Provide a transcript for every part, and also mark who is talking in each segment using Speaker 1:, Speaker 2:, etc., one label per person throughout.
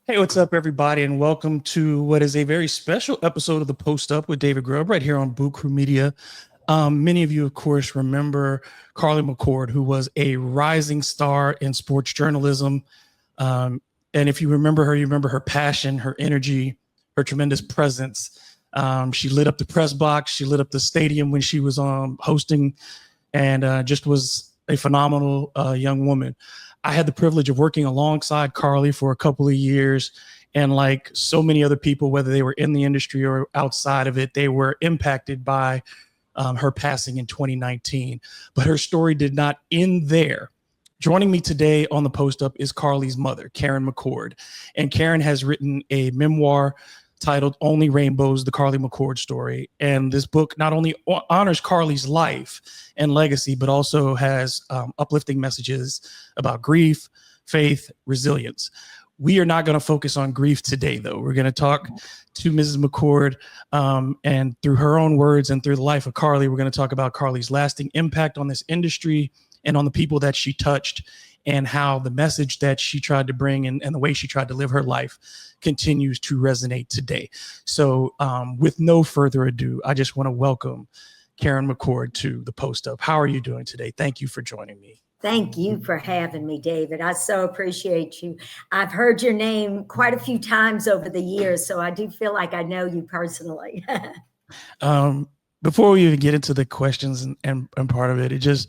Speaker 1: Hey, what's up, everybody, and welcome to what is a very special episode of the Post Up with David Grubb right here on Boo Crew Media. Many of you, of course, remember Carley McCord, who was a rising star in sports journalism. Um, and if you remember her, you remember her passion, her energy, her tremendous presence. She lit up the press box, she lit up the stadium when she was hosting, and just was a phenomenal young woman. I had the privilege of working alongside Carley for a couple of years. And like so many other people, whether they were in the industry or outside of it, they were impacted by her passing in 2019. But her story did not end there. Joining me today on the Post Up is Carley's mother, Karen McCord. And Karen has written a memoir titled Only Rainbows, the Carley McCord Story. And this book not only honors Carley's life and legacy, but also has uplifting messages about grief, faith, resilience. We are not going to focus on grief today, though. We're going to talk to Mrs. McCord, and through her own words and through the life of Carley, we're going to talk about Carley's lasting impact on this industry and on the people that she touched, and how the message that she tried to bring and the way she tried to live her life continues to resonate today. So with no further ado, I just want to welcome Karen McCord to the Post Up. How are you doing today? Thank you for joining me.
Speaker 2: Thank you for having me, David. I so appreciate you. I've heard your name quite a few times over the years, so I do feel like I know you personally.
Speaker 1: Before we even get into the questions and part of it,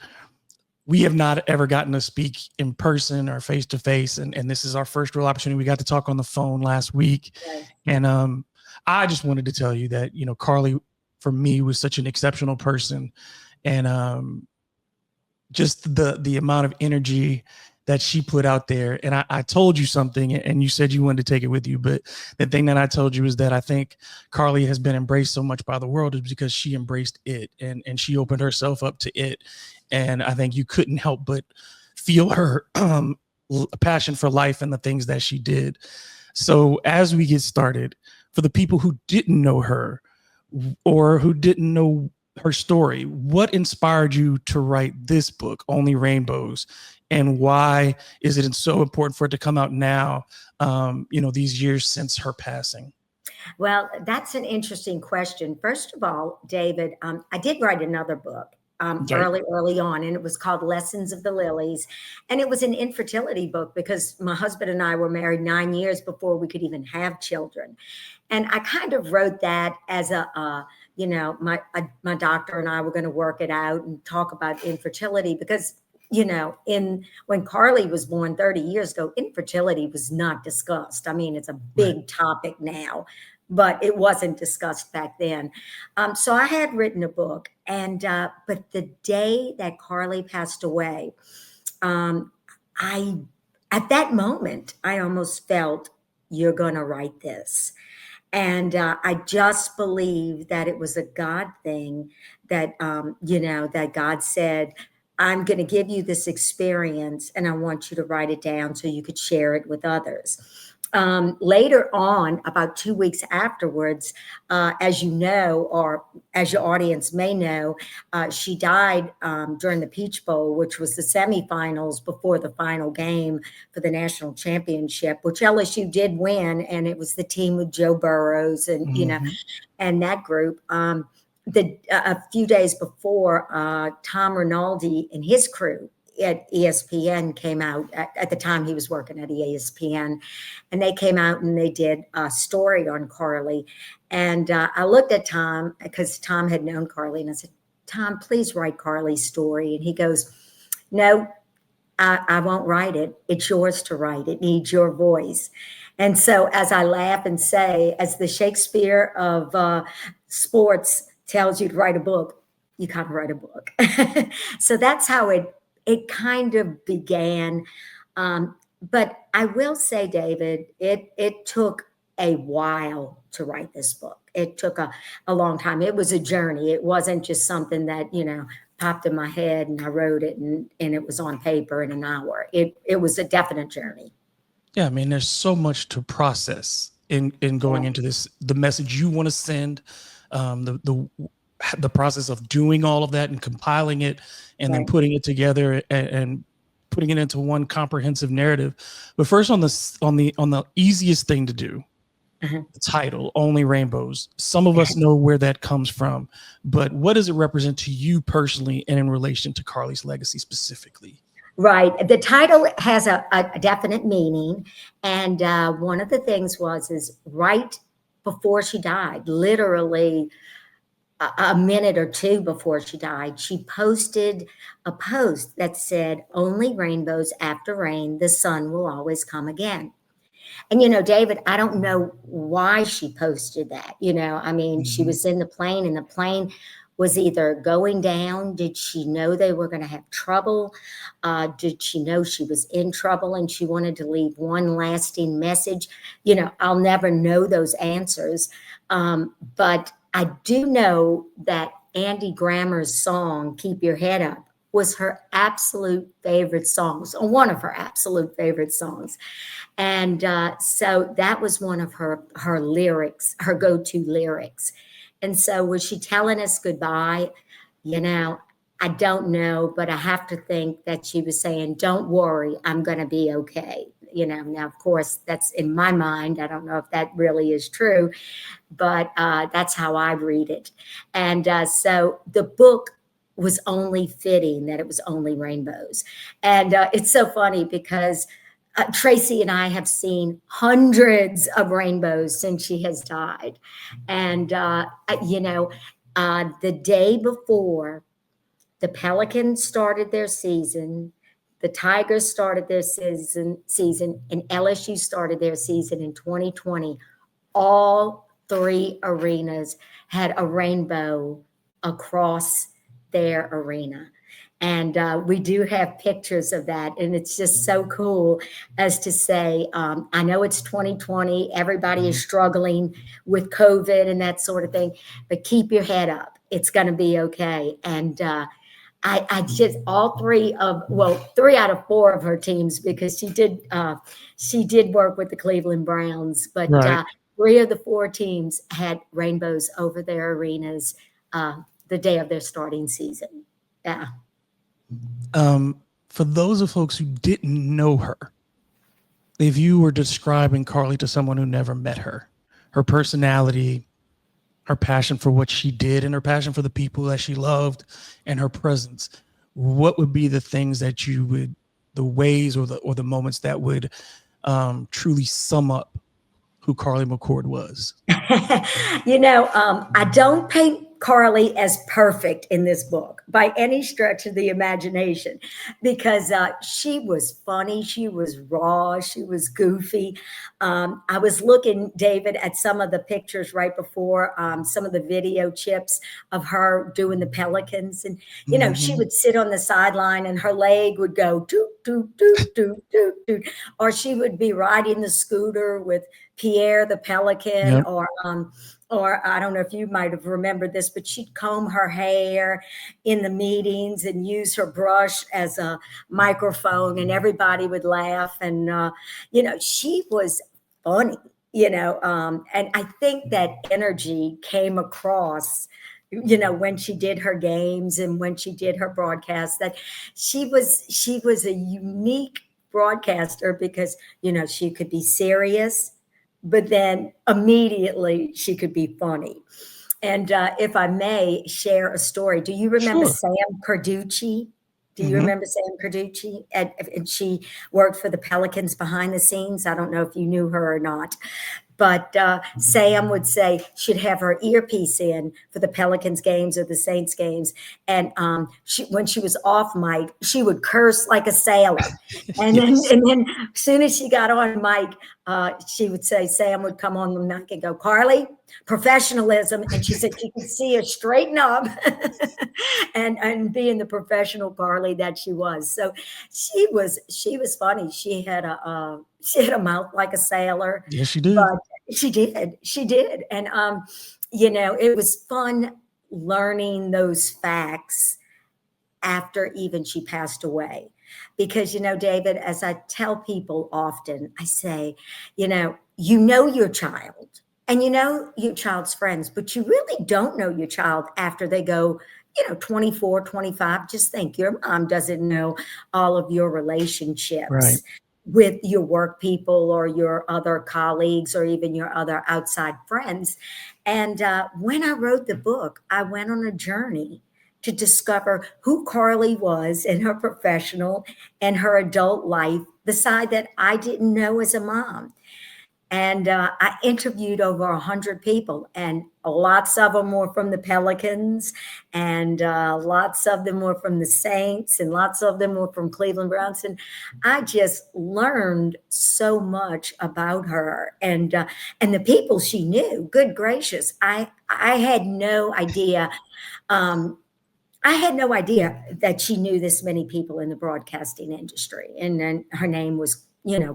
Speaker 1: we have not ever gotten to speak in person or face to face. And this is our first real opportunity. We got to talk on the phone last week.
Speaker 2: Right.
Speaker 1: And I just wanted to tell you that, Carley, for me, was such an exceptional person. And just the amount of energy that she put out there. And I told you something, and you said you wanted to take it with you. But the thing that I told you is that I think Carley has been embraced so much by the world is because she embraced it, and she opened herself up to it. And I think you couldn't help but feel her passion for life and the things that she did. So as we get started, for the people who didn't know her or who didn't know her story, what inspired you to write this book, Only Rainbows, and why is it so important for it to come out now, these years since her passing?
Speaker 2: Well, that's an interesting question. First of all, David, I did write another book
Speaker 1: Right.
Speaker 2: early on, and it was called Lessons of the Lilies. And it was an infertility book because my husband and I were married 9 years before we could even have children. And I kind of wrote that as my doctor and I were going to work it out and talk about infertility because when Carley was born 30 years ago, infertility was not discussed. I mean, it's a big
Speaker 1: Right.
Speaker 2: topic now, but it wasn't discussed back then. So I had written a book, and but the day that Carley passed away, I at that moment I almost felt you're going to write this. And I just believe that it was a God thing that God said, I'm going to give you this experience and I want you to write it down so you could share it with others. Later on, about 2 weeks afterwards, as you know, or as your audience may know, she died during the Peach Bowl, which was the semifinals before the final game for the national championship, which LSU did win, and it was the team with Joe Burrows and
Speaker 1: Mm-hmm.
Speaker 2: and that group. A few days before, Tom Rinaldi and his crew at ESPN came out. At the time he was working at ESPN, and they came out and they did a story on Carley. And I looked at Tom because Tom had known Carley, and I said, Tom, please write Carley's story. And he goes, no, I won't write it. It's yours to write. It needs your voice. And so, as I laugh and say, as the Shakespeare of sports tells you to write a book, you can't write a book. So that's how it kind of began. But I will say, David, it took a while to write this book. It took a long time. It was a journey. It wasn't just something that, popped in my head and I wrote it and it was on paper in an hour. It was a definite journey.
Speaker 1: Yeah, I mean, there's so much to process in going
Speaker 2: Yeah.
Speaker 1: into this. The message you want to send, the process of doing all of that and compiling it, and then
Speaker 2: Right.
Speaker 1: putting it together and putting it into one comprehensive narrative. But first, on the easiest thing to do, the title, Only Rainbows. Some of us know where that comes from, but what does it represent to you personally and in relation to Carley's legacy specifically?
Speaker 2: Right. The title has a definite meaning. And one of the things is right before she died, literally a minute or two before she died, she posted a post that said, "Only rainbows after rain, the sun will always come again." And, David, I don't know why she posted that. I mean, she was in the plane and the plane was either going down. Did she know they were going to have trouble? Did she know she was in trouble and she wanted to leave one lasting message? I'll never know those answers. But I do know that Andy Grammer's song, "Keep Your Head Up," was her absolute favorite songs, or one of her absolute favorite songs. And so that was one of her lyrics, her go-to lyrics. And so was she telling us goodbye? I don't know, but I have to think that she was saying, "Don't worry, I'm going to be okay." Now, of course, that's in my mind. I don't know if that really is true, but that's how I read it. And so the book was only fitting that it was Only Rainbows. And it's so funny because Tracy and I have seen hundreds of rainbows since she has died. And, the day before the Pelicans started their season, the Tigers started their season, and LSU started their season in 2020, all three arenas had a rainbow across their arena. And we do have pictures of that. And it's just so cool as to say, I know it's 2020. Everybody is struggling with COVID and that sort of thing, but keep your head up. It's going to be okay. And I just, three out of four of her teams, because she did work with the Cleveland Browns, but
Speaker 1: Right.
Speaker 2: three of the four teams had rainbows over their arenas the day of their starting season. Yeah.
Speaker 1: For those of folks who didn't know her, if you were describing Carley to someone who never met her personality, her passion for what she did, and her passion for the people that she loved, and her presence, what would be the things that the ways or the moments that would truly sum up who Carley McCord was?
Speaker 2: I don't paint Carley as perfect in this book by any stretch of the imagination, because she was funny, she was raw, she was goofy. I was looking, David, at some of the pictures right before, some of the video chips of her doing the Pelicans, and she would sit on the sideline and her leg would go doot doot doot doot doot doot, or she would be riding the scooter with Pierre the Pelican,
Speaker 1: Yep.
Speaker 2: or I don't know if you might have remembered this, but she'd comb her hair in the meetings and use her brush as a microphone, and everybody would laugh. And, she was funny, and I think that energy came across, when she did her games and when she did her broadcasts, that she was a unique broadcaster, because, she could be serious, but then immediately she could be funny. And if I may share a story, do you remember
Speaker 1: Sure.
Speaker 2: Sam Carducci? Do you remember Sam Carducci? And she worked for the Pelicans behind the scenes. I don't know if you knew her or not. But Sam would say she'd have her earpiece in for the Pelicans games or the Saints games. And when she was off mic, she would curse like a sailor. And,
Speaker 1: Yes.
Speaker 2: then as soon as she got on mic, she would say, Sam would come on the mic and go, "Carley, professionalism." And she said she could see her straighten up and being the professional Carley that she was. So she was funny. She had a mouth like a sailor.
Speaker 1: Yes, she did.
Speaker 2: But she did. And, it was fun learning those facts after even she passed away. Because, David, as I tell people often, I say, your child and your child's friends, but you really don't know your child after they go 24, 25. Just think your mom doesn't know all of your
Speaker 1: Right.
Speaker 2: relationships with your work people or your other colleagues or even your other outside friends. And when I wrote the book, I went on a journey to discover who Carly was in her professional and her adult life, the side that I didn't know as a mom. And I interviewed over 100 people, and lots of them were from the Pelicans, and lots of them were from the Saints, and lots of them were from Cleveland Browns. And I just learned so much about her and the people she knew. Good gracious, I had no idea. Um, I had no idea that she knew this many people in the broadcasting industry, and then her name was,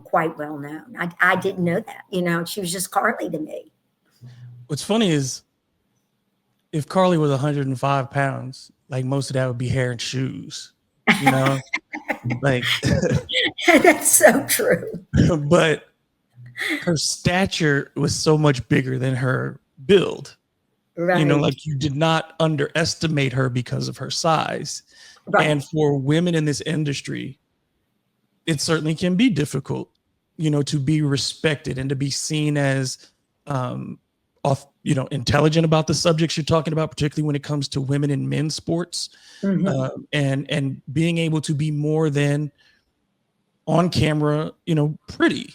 Speaker 2: quite well known. I didn't know that. She was just Carly to me.
Speaker 1: What's funny is if Carly was 105 pounds, like most of that would be hair and shoes, like,
Speaker 2: That's so true.
Speaker 1: but her stature was so much bigger than her build.
Speaker 2: Right,
Speaker 1: Like you did not underestimate her because of her size.
Speaker 2: right,
Speaker 1: And for women in this industry, it certainly can be difficult, to be respected and to be seen as, intelligent about the subjects you're talking about, particularly when it comes to women in men's sports,
Speaker 2: hmm
Speaker 1: and being able to be more than on camera, pretty.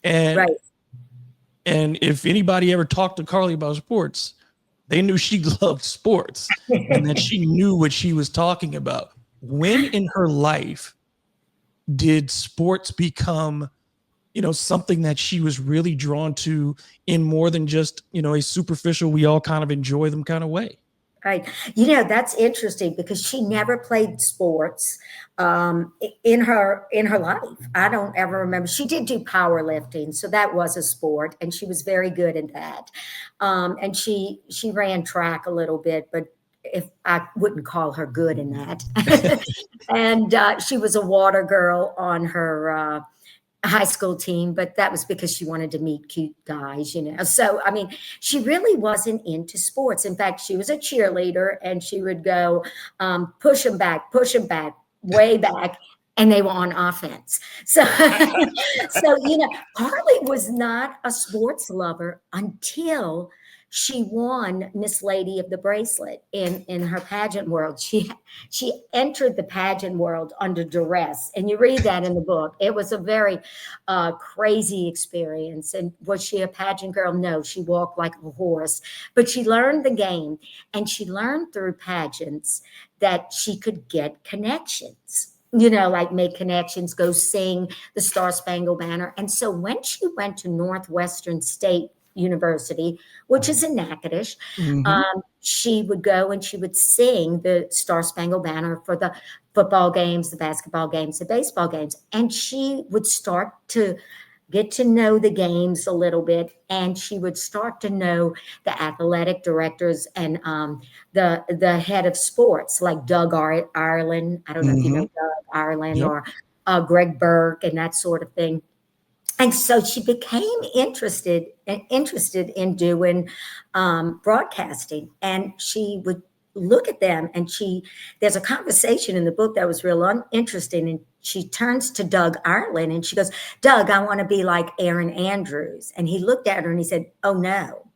Speaker 1: And
Speaker 2: right.
Speaker 1: and if anybody ever talked to Carly about sports, they knew she loved sports and that she knew what she was talking about. When in her life did sports become, something that she was really drawn to in more than just, a superficial, we all kind of enjoy them kind of way?
Speaker 2: Right. That's interesting because she never played sports in her life. I don't ever remember. She did do powerlifting, so that was a sport, and she was very good at that. And she ran track a little bit, but if I wouldn't call her good in that. And she was a water girl on her high school team, but that was because she wanted to meet cute guys. So, I mean, she really wasn't into sports. In fact, she was a cheerleader and she would go push them back, way back. And they were on offense. So, Carly was not a sports lover until she won Miss Lady of the Bracelet in her pageant world. She entered the pageant world under duress, and you read that in the book. It was a very crazy experience. And was she a pageant girl? No, she walked like a horse, but she learned the game, and she learned through pageants that she could get connections. Like make connections, go sing the Star Spangled Banner. And so when she went to Northwestern State University, which is in Natchitoches,
Speaker 1: Mm-hmm.
Speaker 2: she would go and she would sing the Star Spangled Banner for the football games, the basketball games, the baseball games. And she would start to get to know the games a little bit, and she would start to know the athletic directors and the head of sports, like Doug Ireland. I don't know if you know
Speaker 1: Mm-hmm.
Speaker 2: Doug Ireland
Speaker 1: Yep.
Speaker 2: or Greg Burke and that sort of thing. And so she became interested in doing broadcasting, and she would look at them, and there's a conversation in the book that was real interesting, and she turns to Doug Ireland and she goes, Doug, I want to be like Aaron Andrews. And he looked at her and he said, oh no,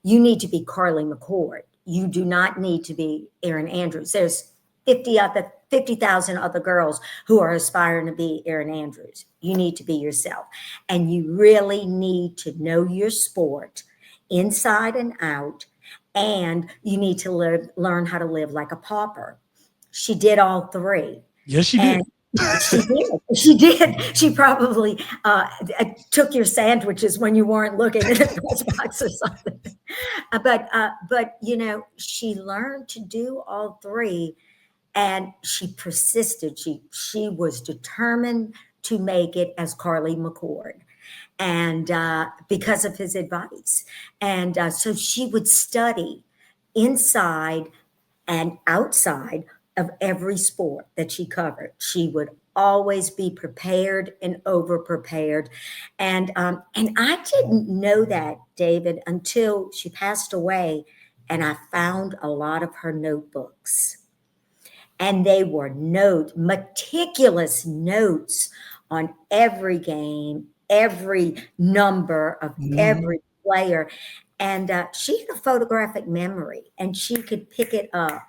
Speaker 2: you need to be Carly McCord. You do not need to be Aaron Andrews. There's 50,000 other girls who are aspiring to be Aaron Andrews. You need to be yourself. And you really need to know your sport inside and out. And you need to learn how to live like a pauper. She did all three.
Speaker 1: Yes, she
Speaker 2: And
Speaker 1: did.
Speaker 2: she did. She did. She probably took your sandwiches when you weren't looking at the press box or something. But she learned to do all three, and she persisted. She was determined to make it as Carly McCord, and because of his advice, and so she would study inside and outside of every sport that she covered. She would always be prepared and over prepared. And I didn't know that, David, until she passed away and I found a lot of her notebooks. And they were meticulous notes on every game, every number of every player. And she had a photographic memory, and she could pick it up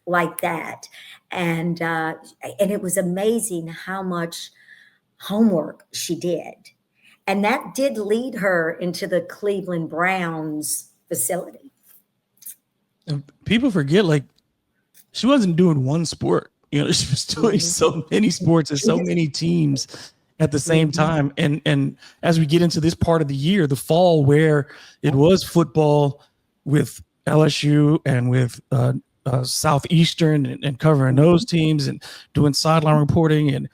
Speaker 2: like that. And it was amazing how much homework she did. And that did lead her into the Cleveland Browns facility.
Speaker 1: And people forget, like, she wasn't doing one sport. She was doing so many sports and so many teams at the same time. And as we get into this part of the year, the fall, where it was football with LSU and with Southeastern and covering those teams and doing sideline reporting and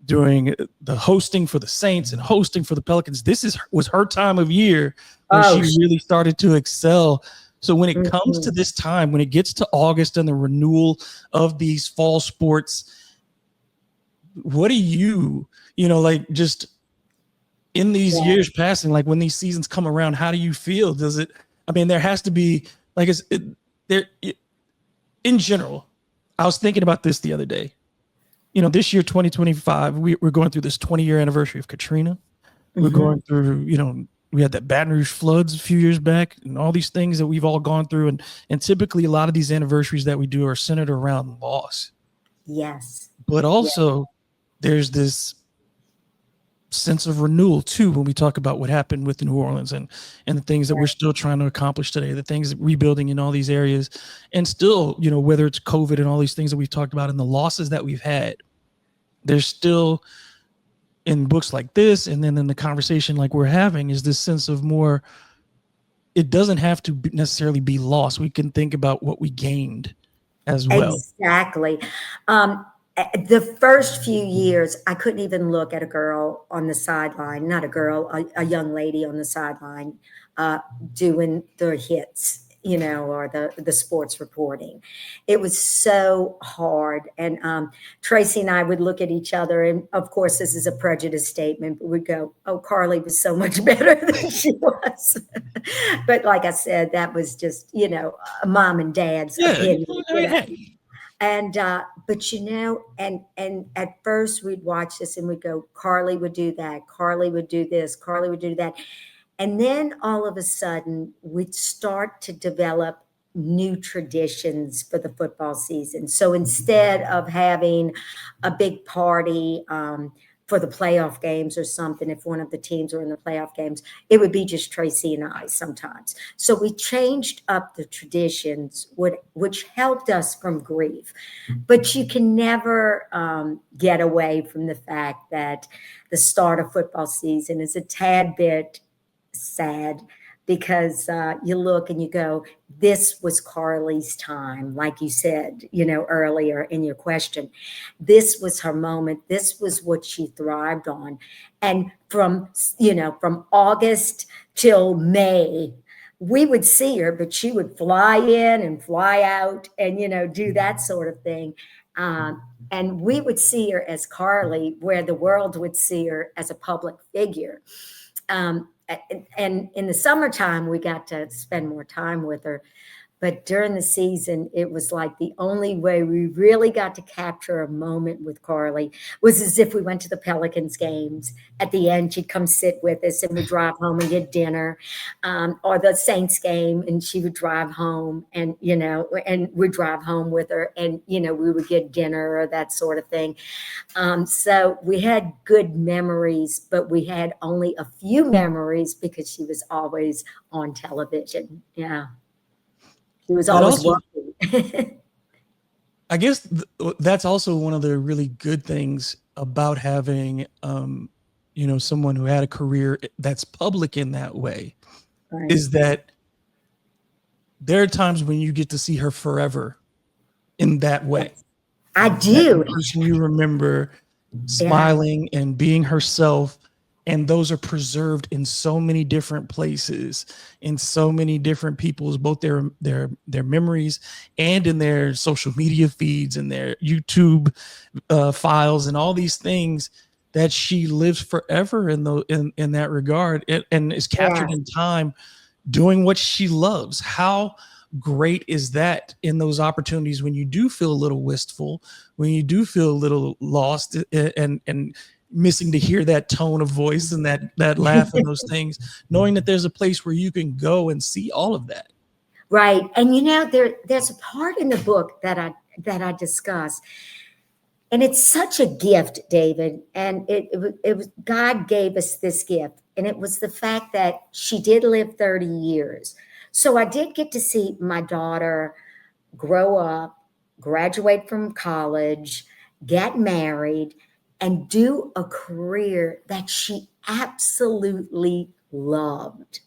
Speaker 1: doing the hosting for the Saints and hosting for the Pelicans. This was her time of year when she really started to excel. So when it comes to this time, when it gets to August and the renewal of these fall sports, what do you, like, just in these years passing, like when these seasons come around, how do you feel? There has to be, like, in general, I was thinking about this the other day. This year, 2025, we're going through this 20-year anniversary of Katrina. We're going through, we had that Baton Rouge floods a few years back and all these things that we've all gone through. And typically a lot of these anniversaries that we do are centered around loss.
Speaker 2: Yes.
Speaker 1: But also there's this sense of renewal too, when we talk about what happened with New Orleans and the things that we're still trying to accomplish today, the things rebuilding in all these areas. And still, whether it's COVID and all these things that we've talked about and the losses that we've had, there's still, in books like this, and then in the conversation like we're having, is this sense of more, it doesn't have to necessarily be lost. We can think about what we gained as well.
Speaker 2: Exactly. The first few years, I couldn't even look at a girl on the sideline, not a girl, a young lady on the sideline doing the hits, or the sports reporting. It was so hard. And Tracy and I would look at each other, and of course, this is a prejudice statement, but we'd go, "Oh, Carly was so much better than she was." But like I said, that was just, mom and dad's opinion. And but and at first we'd watch this and we'd go, Carly would do that, Carly would do this, Carly would do that. And then all of a sudden we'd start to develop new traditions for the football season. So instead of having a big party for the playoff games or something, if one of the teams were in the playoff games, it would be just Tracy and I sometimes. So we changed up the traditions, which helped us from grief. But you can never get away from the fact that the start of football season is a tad bit sad, because you look and you go, this was Carly's time, like you said, earlier in your question. This was her moment. This was what she thrived on. And from August till May, we would see her, but she would fly in and fly out and, do that sort of thing. And we would see her as Carly, where the world would see her as a public figure. And in the summertime, we got to spend more time with her. But during the season, it was like the only way we really got to capture a moment with Carly was as if we went to the Pelicans games. At the end, she'd come sit with us and we'd drive home and get dinner, or the Saints game, and she would drive home and we'd drive home with her, and, we would get dinner or that sort of thing. So we had good memories, but we had only a few memories because she was always on television. Yeah. He was always working.
Speaker 1: I guess that's also one of the really good things about having, someone who had a career that's public in that way, right, is that there are times when you get to see her forever in that way.
Speaker 2: I do.
Speaker 1: That person you remember smiling and being herself. And those are preserved in so many different places, in so many different people's, both their memories and in their social media feeds and their YouTube files and all these things, that she lives forever in that regard, and is captured in time doing what she loves. How great is that in those opportunities when you do feel a little wistful, when you do feel a little lost and missing to hear that tone of voice and that laugh and those things, knowing that there's a place where you can go and see all of that.
Speaker 2: Right. And there's a part in the book that I discuss, and it's such a gift, David. And it was God gave us this gift, and it was the fact that she did live 30 years. So I did get to see my daughter grow up, graduate from college, get married, and do a career that she absolutely loved.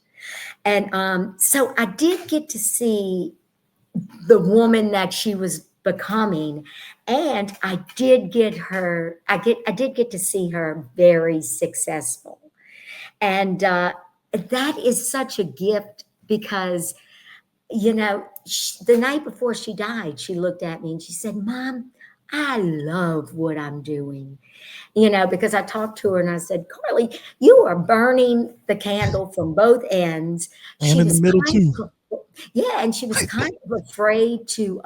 Speaker 2: And so I did get to see the woman that she was becoming, and I did get to see her very successful. And that is such a gift because, the night before she died, she looked at me and she said, "Mom, I love what I'm doing." Because I talked to her and I said, "Carly, you are burning the candle from both ends."
Speaker 1: And in the middle too.
Speaker 2: Yeah, and she was kind of afraid to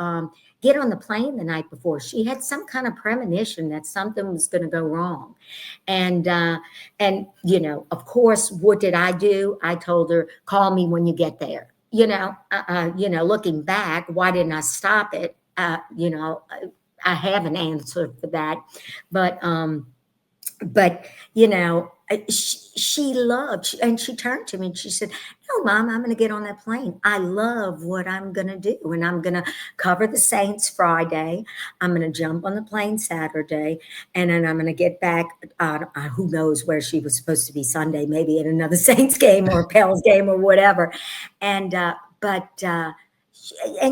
Speaker 2: get on the plane the night before. She had some kind of premonition that something was going to go wrong. And of course, what did I do? I told her, "Call me when you get there." Looking back, why didn't I stop it? I have an answer for that, but she loved, and she turned to me and she said, "No, Mom, I'm going to get on that plane. I love what I'm going to do. And I'm going to cover the Saints Friday. I'm going to jump on the plane Saturday. And then I'm going to get back, who knows where she was supposed to be Sunday, maybe in another Saints game or a Pels game or whatever." And, and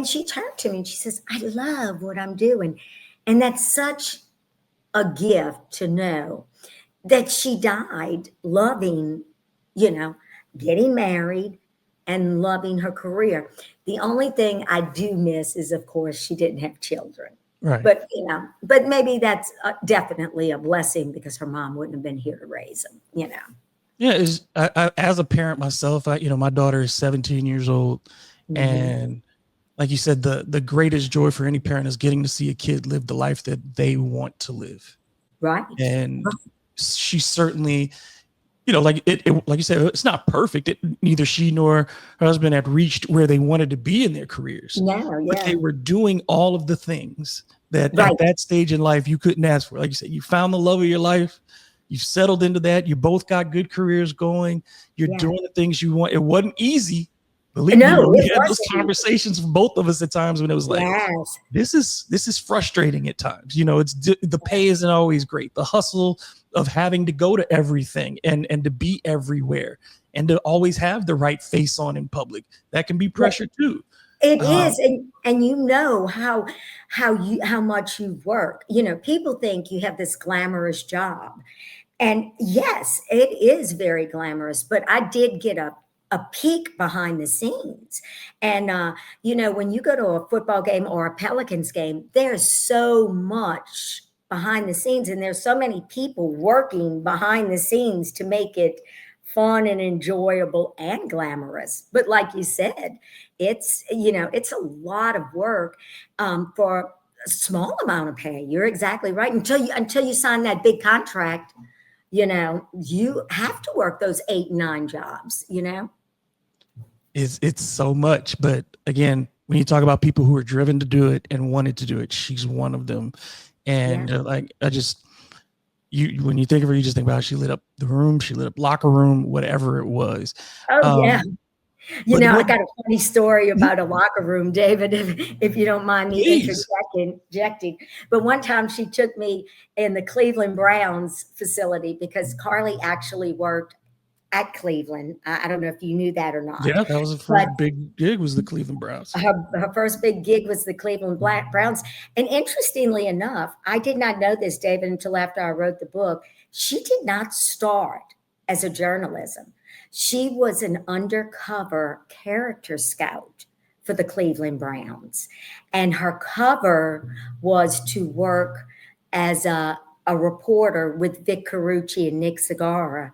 Speaker 2: she turned to me and she says, "I love what I'm doing." And that's such a gift to know that she died loving, getting married and loving her career. The only thing I do miss is, of course, she didn't have children.
Speaker 1: Right.
Speaker 2: But maybe that's definitely a blessing because her mom wouldn't have been here to raise them,
Speaker 1: Yeah, I, as a parent myself, my daughter is 17 years old, and like you said, the greatest joy for any parent is getting to see a kid live the life that they want to live.
Speaker 2: Right.
Speaker 1: And she certainly, like you said, it's not perfect. Neither she nor her husband had reached where they wanted to be in their careers.
Speaker 2: No, yeah.
Speaker 1: But they were doing all of the things that at that stage in life you couldn't ask for. Like you said, you found the love of your life. You've settled into that. You both got good careers going. You're doing the things you want. It wasn't easy. Believe me, we had those conversations for both of us at times when it was like, this is frustrating at times. It's the pay isn't always great. The hustle of having to go to everything and to be everywhere and to always have the right face on in public, that can be pressure too.
Speaker 2: It is, and how much you work. People think you have this glamorous job, and yes, it is very glamorous. But I did get a peek behind the scenes, and when you go to a football game or a Pelicans game, there's so much behind the scenes, and there's so many people working behind the scenes to make it fun and enjoyable and glamorous. But like you said, it's a lot of work for a small amount of pay. You're exactly right. Until you sign that big contract, you have to work those 8 and 9 jobs.
Speaker 1: It's so much. But again, when you talk about people who are driven to do it and wanted to do it, she's one of them. And when you think of her, you just think about how she lit up the room, she lit up locker room, whatever it was.
Speaker 2: I got a funny story about a locker room, David, if you don't mind me interjecting. But one time she took me in the Cleveland Browns facility because Carly actually worked at Cleveland. I don't know if you knew that or not.
Speaker 1: Yeah, that was the first big gig, was the Cleveland Browns.
Speaker 2: Her first big gig was the Cleveland Browns. And interestingly enough, I did not know this, David, until after I wrote the book. She did not start as a journalism. She was an undercover character scout for the Cleveland Browns. And her cover was to work as a a reporter with Vic Carucci and Nick Segarra,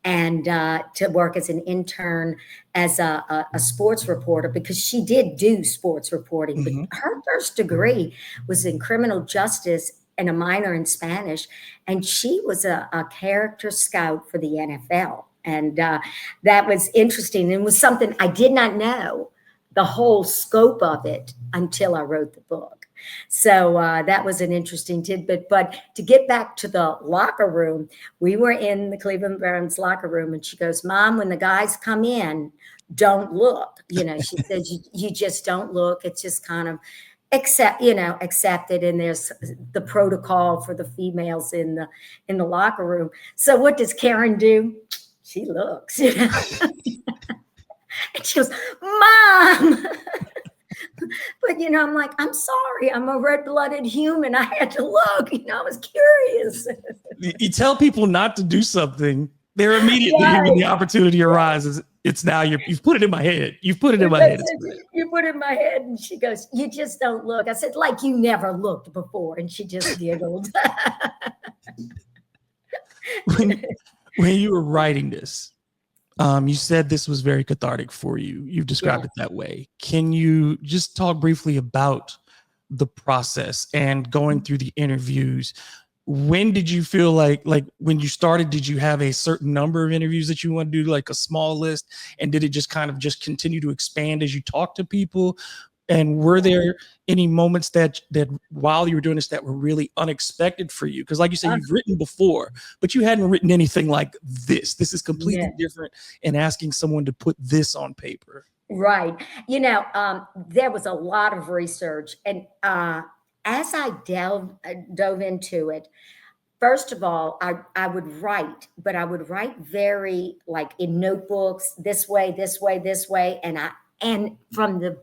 Speaker 2: and to work as an intern as a sports reporter, because she did do sports reporting, but her first degree was in criminal justice and a minor in Spanish. And she was a character scout for the NFL. And that was interesting. And it was something I did not know the whole scope of it until I wrote the book. So that was an interesting tidbit. But to get back to the locker room, we were in the Cleveland Browns locker room, and she goes, "Mom, when the guys come in, don't look." You know, she says, you just don't look. It's just kind of accepted. And there's the protocol for the females in the locker room. So what does Karen do? She looks, you know. And she goes, "Mom." But, you know, I'm like, I'm sorry. I'm a red-blooded human. I had to look. You know, I was curious.
Speaker 1: You tell people not to do something, they're immediately, when the opportunity arises, it's now you've put it in my head. You've put it in my head.
Speaker 2: You put it in my head. And she goes, "You just don't look." I said, "Like you never looked before." And she just giggled.
Speaker 1: When you were writing this, you said this was very cathartic for you. You've described it that way. Can you just talk briefly about the process and going through the interviews? When did you feel like when you started, did you have a certain number of interviews that you want to do, like a small list? And did it just kind of just continue to expand as you talk to people? And were there any moments that while you were doing this that were really unexpected for you? Because like you said, you've written before, but you hadn't written anything like this. This is completely different, and asking someone to put this on paper.
Speaker 2: Right. You know, there was a lot of research. And as I dove into it, first of all, I would write, but I would write very like in notebooks, this way, this way, this way. And from the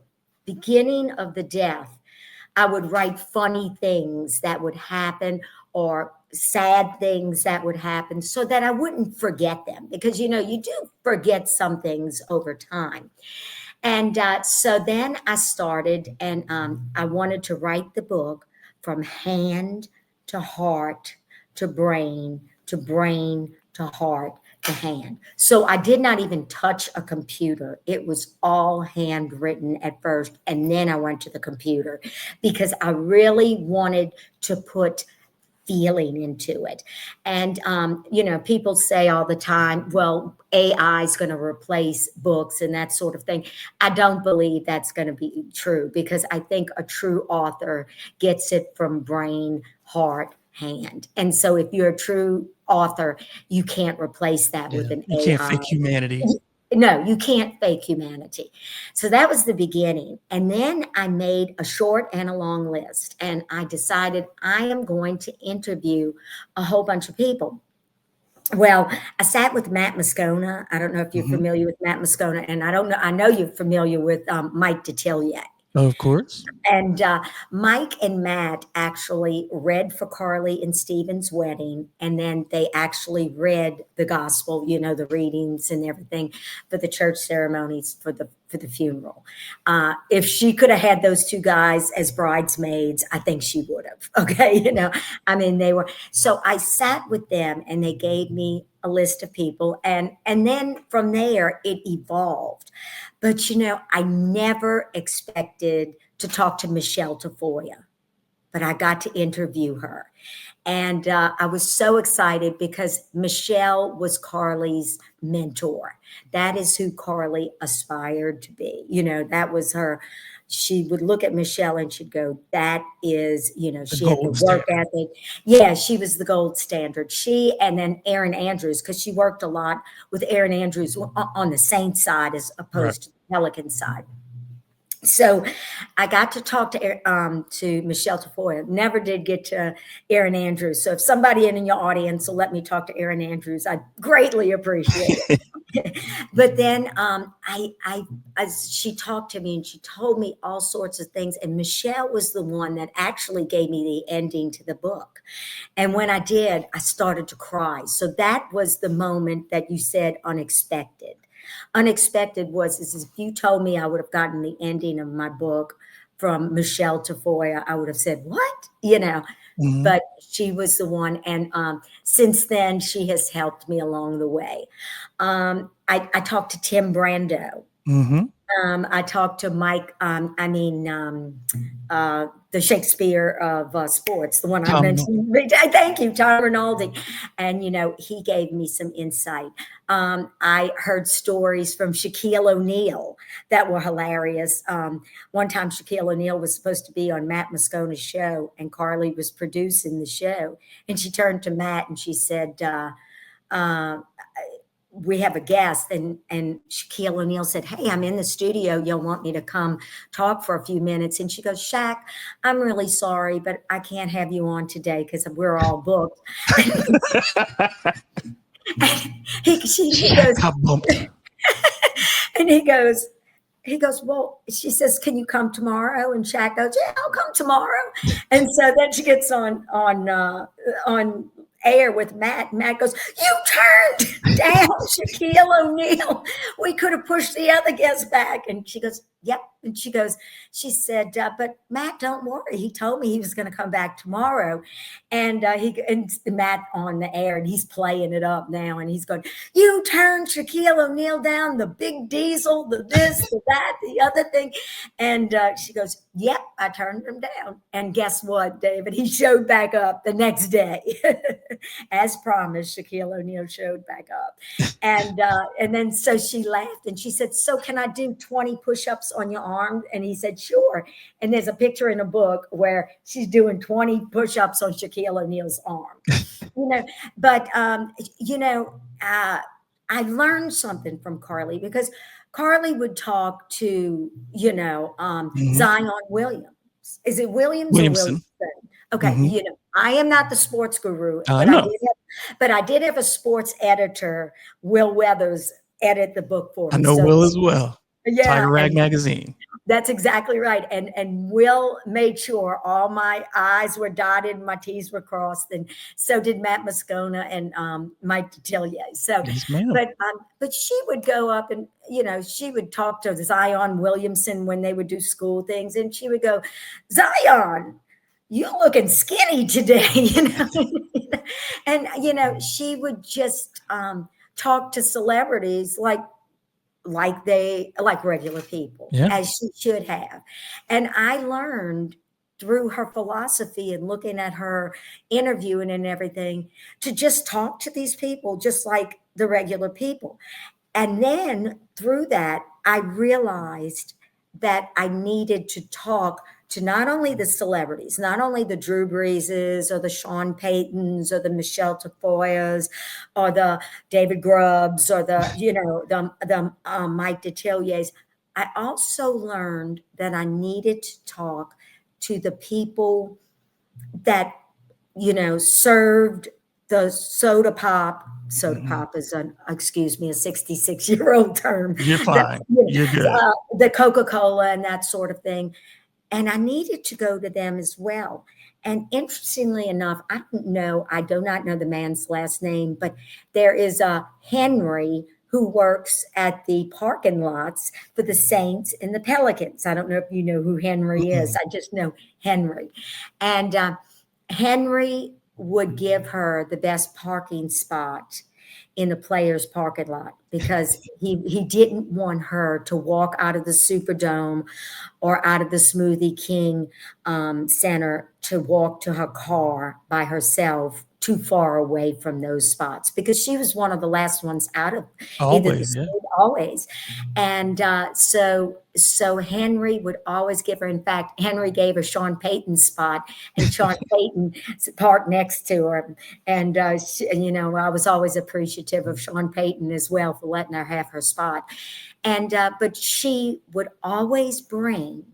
Speaker 2: beginning of the death, I would write funny things that would happen or sad things that would happen so that I wouldn't forget them, because, you know, you do forget some things over time. And so then I started, and I wanted to write the book from hand to heart to brain to heart to hand. So I did not even touch a computer. It was all handwritten at first, and then I went to the computer because I really wanted to put feeling into it. And, you know, people say all the time, well, AI is going to replace books and that sort of thing. I don't believe that's going to be true, because I think a true author gets it from brain, heart, hand. And so if you're a true author, you can't replace that with an AI.
Speaker 1: You can't fake humanity.
Speaker 2: No, you can't fake humanity. So that was the beginning. And then I made a short and a long list, and I decided I am going to interview a whole bunch of people. Well, I sat with Matt Moscona. I don't know if you're familiar with Matt Moscona, and I know you're familiar with Mike Detillier.
Speaker 1: Of course.
Speaker 2: And Mike and Matt actually read for Carly and Stephen's wedding, and then they actually read the gospel, you know, the readings and everything for the church ceremonies for the funeral. If she could have had those two guys as bridesmaids, I think she would have. Okay, you know, I mean, they were. So I sat with them, and they gave me a list of people, and then from there it evolved. But, you know, I never expected to talk to Michelle Tafoya, but I got to interview her. And I was so excited because Michelle was Carly's mentor. That is who Carly aspired to be. You know, that was her. She would look at Michelle and she'd go, that is, you know, she had the work ethic. Yeah, she was the gold standard. She, and then Erin Andrews, because she worked a lot with Erin Andrews on the Saints side as opposed to the Pelicans side. So I got to talk to Michelle Tafoya. Never did get to Erin Andrews. So if somebody in your audience will let me talk to Erin Andrews, I greatly appreciate it. But then she talked to me and she told me all sorts of things. And Michelle was the one that actually gave me the ending to the book. And when I did, I started to cry. So that was the moment that you said unexpected. Unexpected was if you told me I would have gotten the ending of my book from Michelle Tafoya, I would have said, what?
Speaker 1: Mhm.
Speaker 2: But she was the one. And since then, she has helped me along the way. I talked to Tim Brando.
Speaker 1: Mhm.
Speaker 2: I talked to Mike, the Shakespeare of sports, the one I
Speaker 1: Tom.
Speaker 2: mentioned. Thank you, Tom Rinaldi. And, he gave me some insight. I heard stories from Shaquille O'Neal that were hilarious. One time, Shaquille O'Neal was supposed to be on Matt Moscona's show, and Carly was producing the show. And she turned to Matt and she said, we have a guest, and Shaquille O'Neal said, hey, I'm in the studio. You'll want me to come talk for a few minutes? And she goes, Shaq, I'm really sorry, but I can't have you on today because we're all booked. He goes, and he goes, well, she says, can you come tomorrow? And Shaq goes, yeah, I'll come tomorrow. And so then she gets on air with Matt. Matt goes, you turned down Shaquille O'Neal. We could have pushed the other guests back. And she goes, yep. And she said, but Matt, don't worry. He told me he was going to come back tomorrow. And Matt on the air, and he's playing it up now. And he's going, you turned Shaquille O'Neal down, the big diesel, the this, the that, the other thing. And she goes, yep, I turned him down. And guess what, David? He showed back up the next day. As promised, Shaquille O'Neal showed back up. And then so she laughed and she said, so can I do 20 push-ups on your arm? And he said, sure. And there's a picture in a book where she's doing 20 push-ups on Shaquille O'Neal's arm. But I learned something from Carly, because Carly would talk to, Zion Williams. Is it Williams
Speaker 1: Williamson.
Speaker 2: or Williamson? Okay.
Speaker 1: Mhm.
Speaker 2: I am not the sports guru,
Speaker 1: I
Speaker 2: but
Speaker 1: know.
Speaker 2: I did have a sports editor, Will Weathers, edit the book for me.
Speaker 1: I know Will as well.
Speaker 2: Yeah.
Speaker 1: Tiger Rag magazine.
Speaker 2: That's exactly right. And Will made sure all my I's were dotted and my T's were crossed. And so did Matt Moscona and Mike Detillier. So,
Speaker 1: Yes, ma'am.
Speaker 2: but she would go up and, she would talk to Zion Williamson when they would do school things. And she would go, Zion, you looking skinny today, And, she would just talk to celebrities like regular people,
Speaker 1: Yeah.
Speaker 2: as she should have. And I learned through her philosophy and looking at her interviewing and everything to just talk to these people just like the regular people. And then through that, I realized that I needed to talk to not only the celebrities, not only the Drew Breeses or the Sean Paytons or the Michelle Tafoyas or the David Grubbs or the Mike Detilliers. I also learned that I needed to talk to the people that, served the soda pop. Soda pop is a 66-year-old term.
Speaker 1: You're fine. You're good.
Speaker 2: The Coca-Cola and that sort of thing. And I needed to go to them as well. And interestingly enough, I do not know the man's last name, but there is a Henry who works at the parking lots for the Saints and the Pelicans. I don't know if you know who Henry is. I just know Henry. And Henry would give her the best parking spot in the players' parking lot, because he didn't want her to walk out of the Superdome or out of the Smoothie King Center to walk to her car by herself too far away from those spots, because she was one of the last ones out of
Speaker 1: Always.
Speaker 2: always. And so Henry would always give her. In fact, Henry gave her Sean Payton's spot, and Sean Payton parked next to her. And I was always appreciative of Sean Payton as well for letting her have her spot. And but she would always bring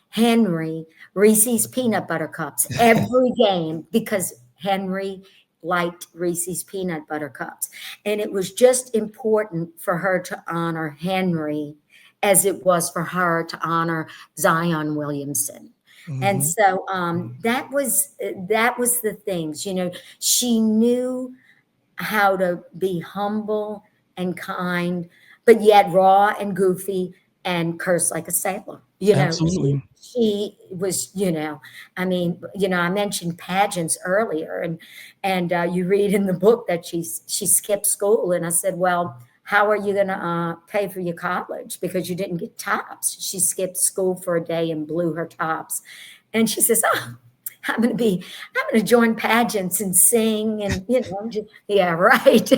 Speaker 2: Henry Reese's peanut butter cups every game, because Henry liked Reese's peanut butter cups. And it was just important for her to honor Henry as it was for her to honor Zion Williamson.
Speaker 1: Mhm.
Speaker 2: And so that was the things, she knew how to be humble and kind, but yet raw and goofy and curse like a sailor. You know,
Speaker 1: Absolutely.
Speaker 2: she was, I mean, I mentioned pageants earlier, and you read in the book that she skipped school, and I said, well, how are you going to pay for your college because you didn't get tops? She skipped school for a day and blew her tops, and she says, oh, I'm going to join pageants and sing, and yeah, right.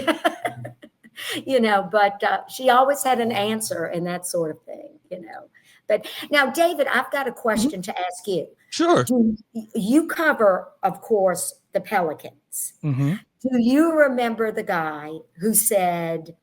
Speaker 2: But she always had an answer and that sort of thing. But now, David, I've got a
Speaker 1: Mhm.
Speaker 2: question to ask you.
Speaker 1: Sure.
Speaker 2: Do you cover, of course, the Pelicans?
Speaker 1: Hmm.
Speaker 2: Do you remember the guy who said,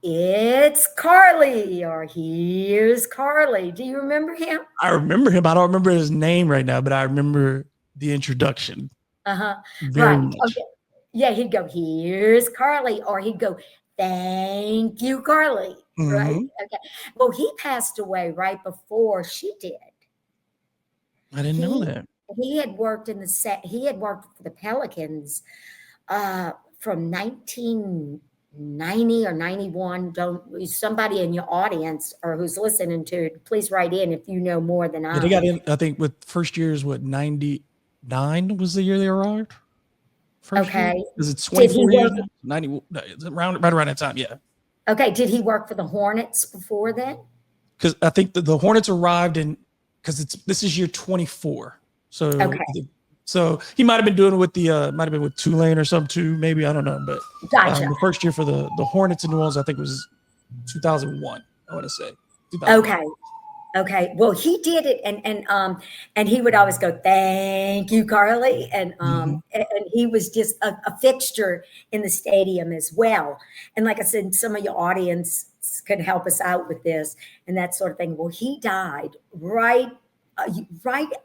Speaker 2: it's Carly, or here's Carly? Do you remember him?
Speaker 1: I remember him. I don't remember his name right now, but I remember the introduction
Speaker 2: Uh-huh.
Speaker 1: very
Speaker 2: Right.
Speaker 1: much.
Speaker 2: Okay. Yeah, he'd go, here's Carly, or he'd go, thank you, Carly. Right?
Speaker 1: Hmm.
Speaker 2: Okay. Well, he passed away right before she did.
Speaker 1: I didn't know
Speaker 2: He
Speaker 1: that.
Speaker 2: he had worked he had worked for the Pelicans from 1990 or 91. Don't somebody in your audience or who's listening to it, please write in if you know more than
Speaker 1: Yeah, they got
Speaker 2: I.
Speaker 1: in, I think, with first year is what, 99 was the year they arrived? First year?
Speaker 2: Okay.
Speaker 1: Is it
Speaker 2: Did he
Speaker 1: 24 years
Speaker 2: work
Speaker 1: now? 90, no, it's around, right around that time, yeah.
Speaker 2: Okay, did he work for the Hornets before then?
Speaker 1: Because I think the Hornets arrived in, because this is year 24. So
Speaker 2: Okay,
Speaker 1: so he might have been doing it with might have been with Tulane or something too, maybe, I don't know. But
Speaker 2: gotcha.
Speaker 1: the first year for the Hornets in New Orleans, I think was 2001, I want to say. 2001.
Speaker 2: Okay. Okay. Well, he did it, and he would always go, "Thank you, Carly,"
Speaker 1: Hmm.
Speaker 2: and he was just a fixture in the stadium as well. And like I said, some of your audience could help us out with this and that sort of thing. Well, he died right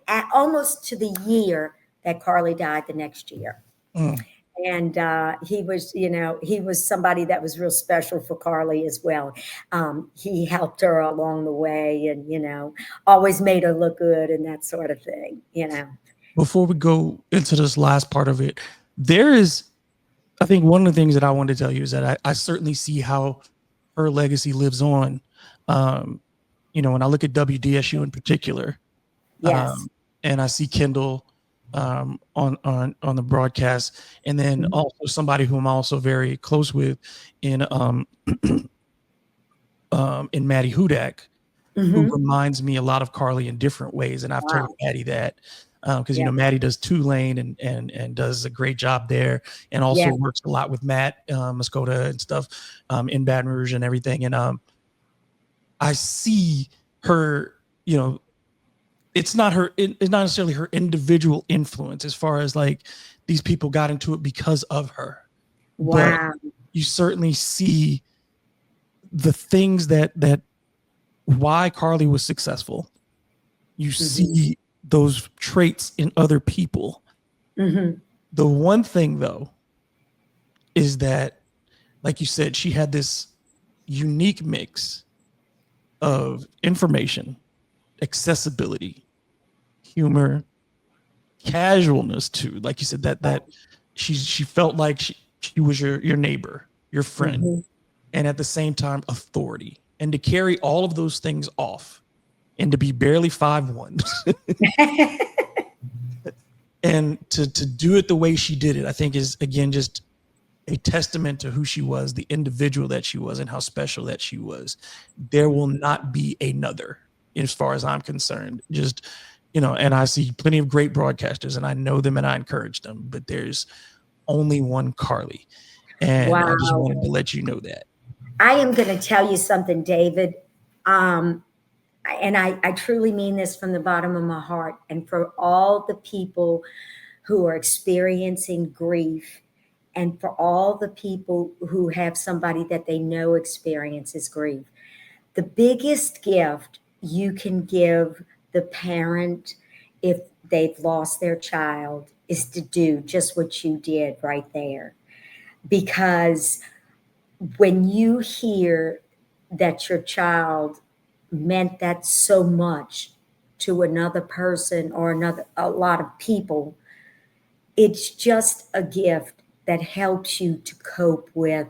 Speaker 2: at almost to the year that Carly died the next year.
Speaker 1: Mm.
Speaker 2: And he was somebody that was real special for Carly as well. He helped her along the way, and always made her look good and that sort of thing.
Speaker 1: Before we go into this last part of it, there is, I think one of the things that I wanted to tell you is that I certainly see how her legacy lives on. Um, when I look at WDSU in particular,
Speaker 2: Yes.
Speaker 1: and I see Kendall on the broadcast, and then
Speaker 2: Mhm.
Speaker 1: also somebody who I'm also very close with in in Maddie Hudak, who
Speaker 2: Mhm.
Speaker 1: reminds me a lot of Carly in different ways. And I've told
Speaker 2: Wow.
Speaker 1: Maddie that because
Speaker 2: Yeah.
Speaker 1: Maddie does Tulane and does a great job there, and also
Speaker 2: Yeah.
Speaker 1: works a lot with Matt Muscota and stuff in Baton Rouge and everything. And I see her, it's not necessarily her individual influence as far as like these people got into it because of her, but
Speaker 2: Wow.
Speaker 1: you certainly see the things that why Carly was successful. You
Speaker 2: Mhm.
Speaker 1: see those traits in other people.
Speaker 2: Mhm.
Speaker 1: The one thing though is that, like you said, she had this unique mix of information, accessibility, humor, casualness too. Like you said, that she felt like she was your neighbor, your friend,
Speaker 2: Mhm.
Speaker 1: and at the same time authority. And to carry all of those things off and to be barely 5'1" and to do it the way she did it, I think is again just a testament to who she was, the individual that she was, and how special that she was. There will not be another, as far as I'm concerned. Just, and I see plenty of great broadcasters and I know them and I encourage them, but there's only one Carly. And I just
Speaker 2: Wow.
Speaker 1: wanted to let you know that.
Speaker 2: I am going to tell you something, David. Um, and I truly mean this from the bottom of my heart. And for all the people who are experiencing grief, and for all the people who have somebody that they know experiences grief, the biggest gift you can give the parent if they've lost their child is to do just what you did right there. Because when you hear that your child meant that so much to another person or a lot of people, it's just a gift that helps you to cope with,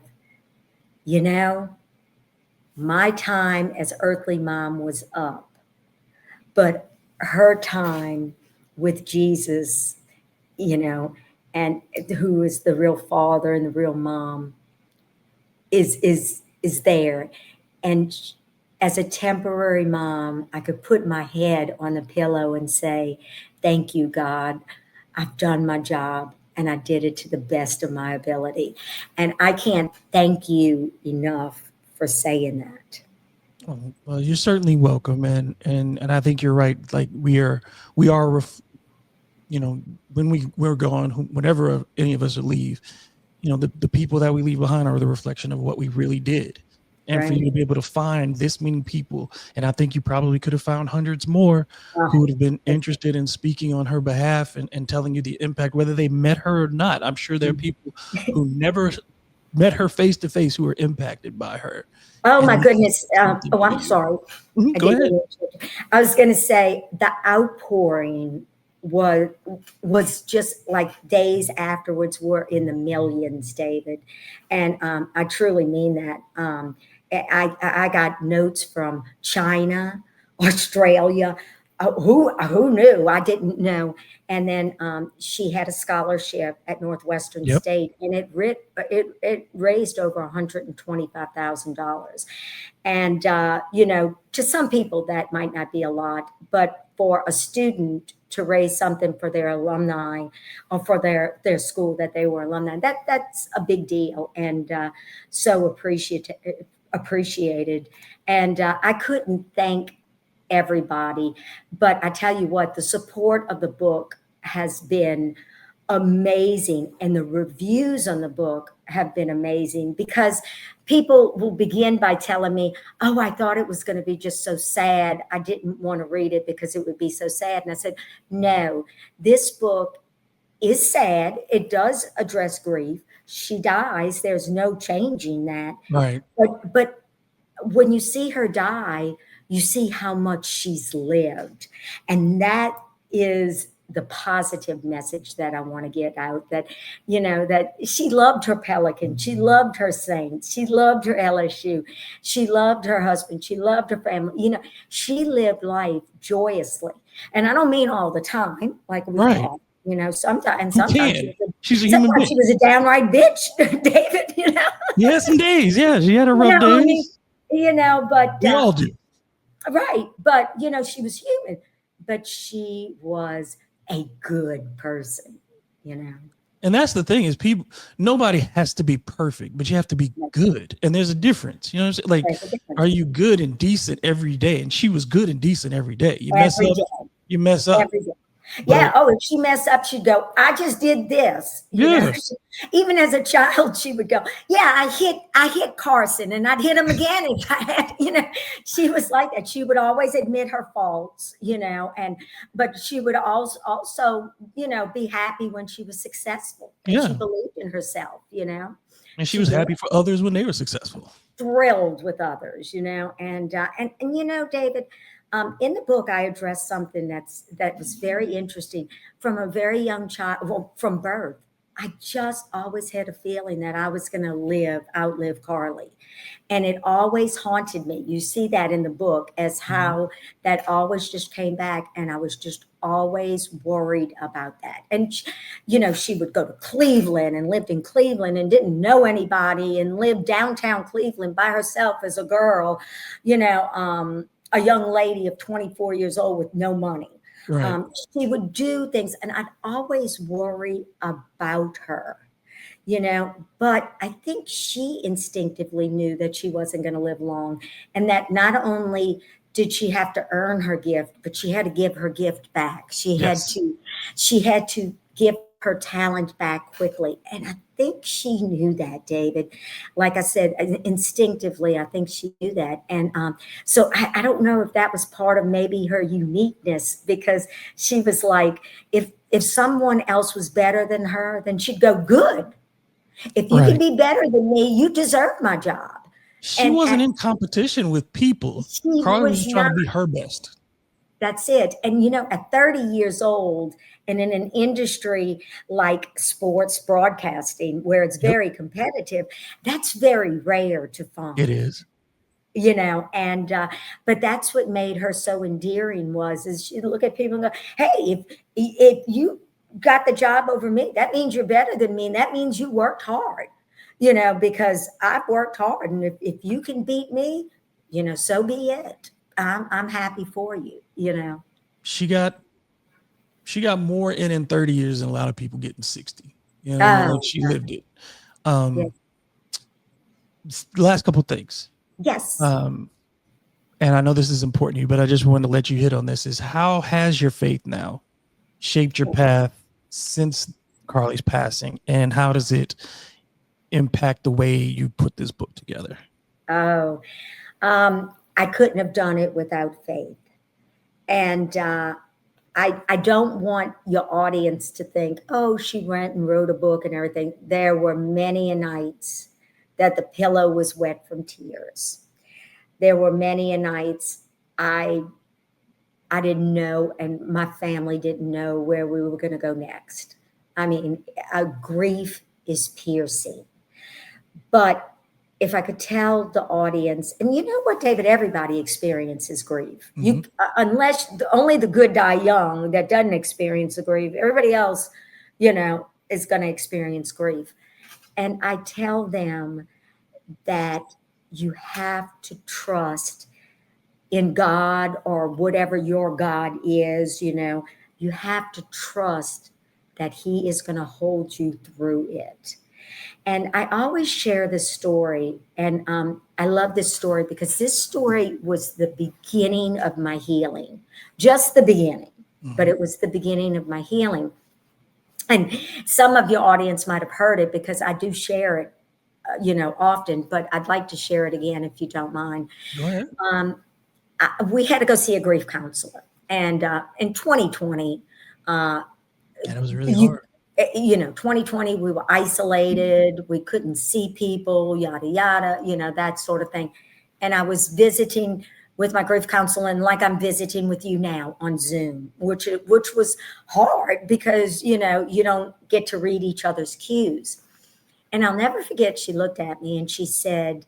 Speaker 2: you know, my time as earthly mom was up, but her time with Jesus, and who is the real father and the real mom, is there. And as a temporary mom, I could put my head on the pillow and say, thank you, God. I've done my job and I did it to the best of my ability. And I can't thank you enough for saying that.
Speaker 1: Well, you're certainly welcome. And I think you're right. Like when we're gone, whenever any of us leave, the people that we leave behind are the reflection of what we really did. And for you to be able to find this many people, and I think you probably could have found hundreds more who would have been interested in speaking on her behalf and telling you the impact, whether they met her or not. I'm sure there are people who never met her face to face who were impacted by her.
Speaker 2: Oh,
Speaker 1: And
Speaker 2: my goodness. I'm sorry.
Speaker 1: Go ahead.
Speaker 2: I was going to say the outpouring was just like days afterwards were in the millions, David. And I truly mean that. I got notes from China, Australia. Who knew? I didn't know. And then she had a scholarship at Northwestern State, and it raised over $125,000. And to some people that might not be a lot, but for a student to raise something for their alumni or for their school that they were alumni, that's a big deal, and so appreciated. And I couldn't thank everybody, but I tell you what, the support of the book has been amazing, and the reviews on the book have been amazing, because people will begin by telling me, oh, I thought it was going to be just so sad. I didn't want to read it because it would be so sad. And I said, no, this book is sad. It does address grief. She dies. There's no changing that.
Speaker 1: Right.
Speaker 2: But when you see her die, you see how much she's lived. And that is the positive message that I want to get out, that, that she loved her Pelicans, she loved her Saints, she loved her LSU, she loved her husband, she loved her family. She lived life joyously. And I don't mean all the time, like we talk, sometimes
Speaker 1: she's a human being.
Speaker 2: She was a downright bitch, David,
Speaker 1: Yes, some days. Yeah, she had her rough days.
Speaker 2: But
Speaker 1: we all do.
Speaker 2: Right. But, she was human, but she was a good person,
Speaker 1: And that's the thing is nobody has to be perfect, but you have to be good. And there's a difference. You know what I'm saying? Like, are you good and decent every day? And she was good and decent every day. You mess up.
Speaker 2: Every day. Yeah. Oh, if she messed up, she'd go, I just did this.
Speaker 1: Yes.
Speaker 2: Even as a child, she would go, yeah, I hit Carson, and I'd hit him again. If I had, she was like that. She would always admit her faults, but she would also, be happy when she was successful. And she believed in herself, And
Speaker 1: she was happy for others when they were successful.
Speaker 2: Thrilled with others, and David, in the book, I addressed something that was very interesting. From a very young child, from birth, I just always had a feeling that I was going to outlive Carley. And it always haunted me. You see that in the book as how that always just came back. And I was just always worried about that. And, she would go to Cleveland and lived in Cleveland and didn't know anybody and lived downtown Cleveland by herself as a girl, a young lady of 24 years old with no money.
Speaker 1: Right.
Speaker 2: She would do things, and I'd always worry about her, but I think she instinctively knew that she wasn't going to live long, and that not only did she have to earn her gift, but she had to give her gift back. She had to give her talent back quickly. And I think she knew that, David. Like I said, instinctively, I think she knew that. And so I don't know if that was part of maybe her uniqueness, because she was like, if someone else was better than her, then she'd go, good. If you can be better than me, you deserve my job.
Speaker 1: She wasn't in competition with people. Carley was trying to be her best.
Speaker 2: That's it. And, at 30 years old and in an industry like sports broadcasting, where it's very competitive, that's very rare to find.
Speaker 1: It is.
Speaker 2: and but that's what made her so endearing is she'd look at people and go, hey, if you got the job over me, that means you're better than me, and that means you worked hard, because I've worked hard, and if you can beat me, so be it. I'm happy for you.
Speaker 1: She got more in 30 years than a lot of people get in 60.
Speaker 2: Oh,
Speaker 1: She lived it.
Speaker 2: yeah.
Speaker 1: Last couple things.
Speaker 2: Yes.
Speaker 1: And I know this is important to you, but I just wanted to let you hit on this, is how has your faith now shaped your path since Carley's passing, and how does it impact the way you put this book together?
Speaker 2: Oh, I couldn't have done it without faith. And I don't want your audience to think, oh, she went and wrote a book and everything. There were many a nights that the pillow was wet from tears. There were many a nights I didn't know, and my family didn't know where we were going to go next. I mean, grief is piercing. But if I could tell the audience, and you know what, David, everybody experiences grief.
Speaker 1: Mhm.
Speaker 2: Unless only the good die young that doesn't experience the grief. Everybody else, is going to experience grief. And I tell them that you have to trust in God, or whatever your God is, you have to trust that He is going to hold you through it. And I always share this story, and I love this story because this story was the beginning of my healing, just the beginning, but it was the beginning of my healing. And some of your audience might have heard it because I do share it, often, but I'd like to share it again if you don't mind.
Speaker 1: Go ahead.
Speaker 2: We had to go see a grief counselor, and in 2020,
Speaker 1: And it was really hard.
Speaker 2: 2020, we were isolated, we couldn't see people, yada yada, that sort of thing. And I was visiting with my grief counselor, and like I'm visiting with you now on Zoom, which was hard because you don't get to read each other's cues. And I'll never forget, she looked at me and she said,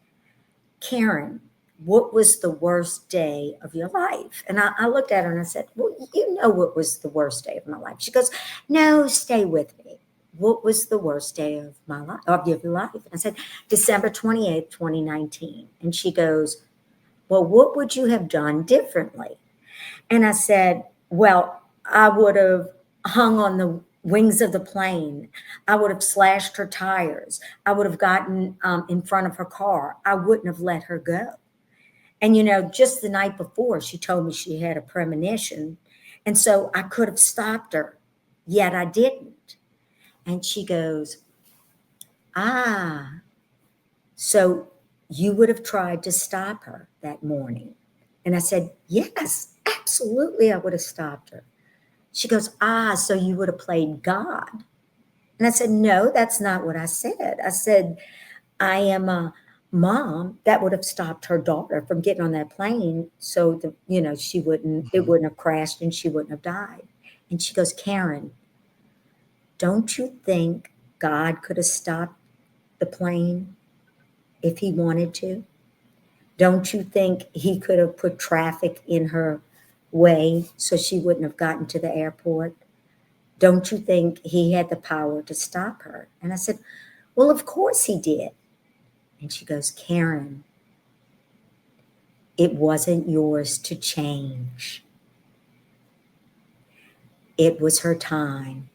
Speaker 2: Karen, what was the worst day of your life? And I looked at her and I said, well, what was the worst day of my life? She goes, no, stay with me. What was the worst day of my life, of your life? And I said, December 28th, 2019. And she goes, well, what would you have done differently? And I said, well, I would have hung on the wings of the plane. I would have slashed her tires. I would have gotten in front of her car. I wouldn't have let her go. And, just the night before, she told me she had a premonition. And so I could have stopped her, yet I didn't. And she goes, so you would have tried to stop her that morning? And I said, yes, absolutely, I would have stopped her. She goes, so you would have played God? And I said, no, that's not what I said. I said, I am a mom that would have stopped her daughter from getting on that plane so she wouldn't, it wouldn't have crashed and she wouldn't have died. And she goes, Karen, don't you think God could have stopped the plane if He wanted to? Don't you think He could have put traffic in her way so she wouldn't have gotten to the airport? Don't you think He had the power to stop her? And I said, well, of course He did. And she goes, Karen, it wasn't yours to change. It was her time.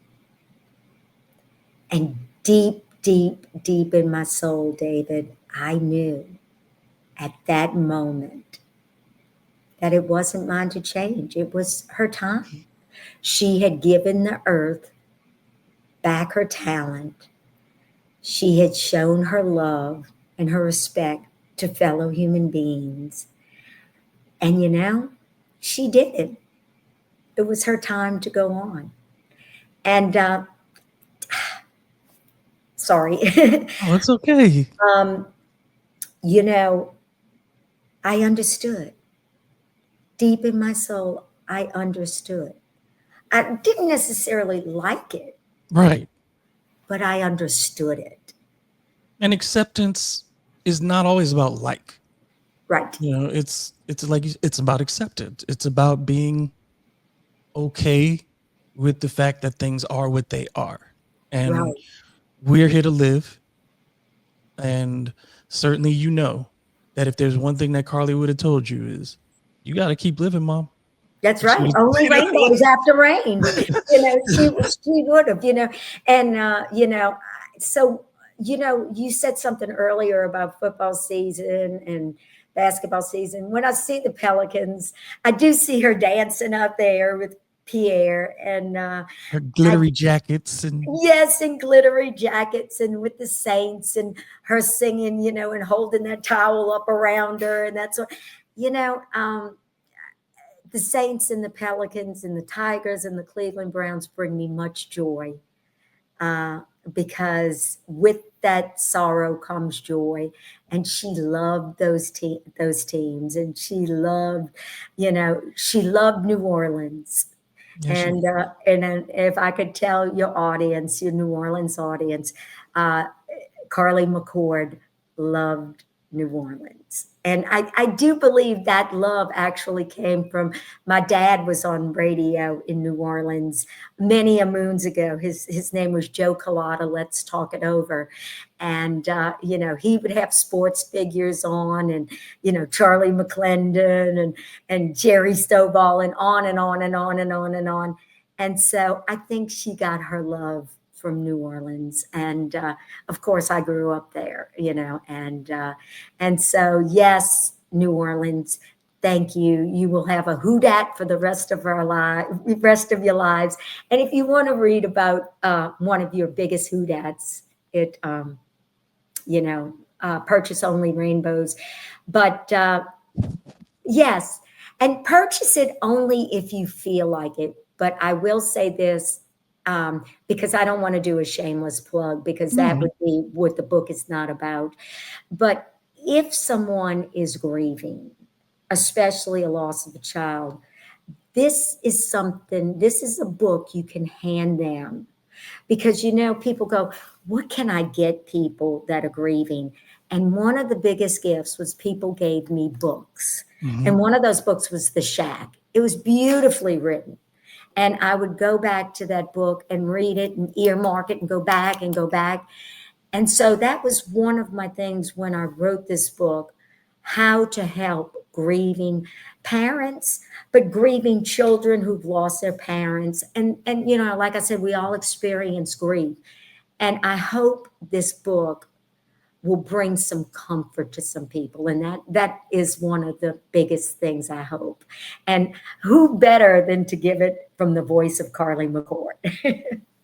Speaker 2: And deep, deep, deep in my soul, David, I knew at that moment that it wasn't mine to change. It was her time. She had given the earth back her talent. She had shown her love and her respect to fellow human beings. And she did it. It was her time to go on. And sorry.
Speaker 1: Oh, it's okay.
Speaker 2: I understood. Deep in my soul, I understood. I didn't necessarily like it.
Speaker 1: Right.
Speaker 2: But I understood it.
Speaker 1: And acceptance is not always about like.
Speaker 2: Right.
Speaker 1: It's like it's about acceptance. It's about being okay with the fact that things are what they are, and
Speaker 2: Right.
Speaker 1: we're here to live. And certainly, that if there's one thing that Carly would have told you is, you got to keep living, Mom.
Speaker 2: That's
Speaker 1: She
Speaker 2: right.
Speaker 1: was,
Speaker 2: Only rainbows after rain. She would have, and so you said something earlier about football season and basketball season. When I see the Pelicans, I do see her dancing out there with Pierre, and
Speaker 1: her
Speaker 2: I
Speaker 1: glittery jackets and
Speaker 2: yes, in glittery jackets and with the Saints and her singing, and holding that towel up around her, and that's what, you know. The Saints and the Pelicans and the Tigers and the Cleveland Browns bring me much joy, uh, because with that sorrow comes joy. And she loved those teams, and she loved New Orleans.
Speaker 1: yeah,
Speaker 2: And then if I could tell your audience, your New Orleans audience, uh, Carly McCord loved New Orleans. And I do believe that love actually came from my dad was on radio in New Orleans many a moons ago. His name was Joe Collada. Let's talk it over. And, he would have sports figures on, and, Charlie McClendon and Jerry Stovall, and on and on and on and on and on. And so I think she got her love from New Orleans. And of course, I grew up there, and so yes, New Orleans. Thank you. You will have a who dat for the rest of your lives. And if you want to read about one of your biggest who dats, purchase only rainbows. But yes, and purchase it only if you feel like it. But I will say this, because I don't want to do a shameless plug, because that
Speaker 1: no,
Speaker 2: would be what the book is not about. But if someone is grieving, especially a loss of a child, this is a book you can hand them, because people go, what can I get people that are grieving? And one of the biggest gifts was people gave me books.
Speaker 1: mhm.
Speaker 2: And one of those books was The Shack. It was beautifully written. And I would go back to that book and read it and earmark it and go back and go back. And so that was one of my things when I wrote this book, how to help grieving parents, but grieving children who've lost their parents. And like I said, we all experience grief. And I hope this book will bring some comfort to some people. And that is one of the biggest things I hope. And who better than to give it from the voice of Carly McCord?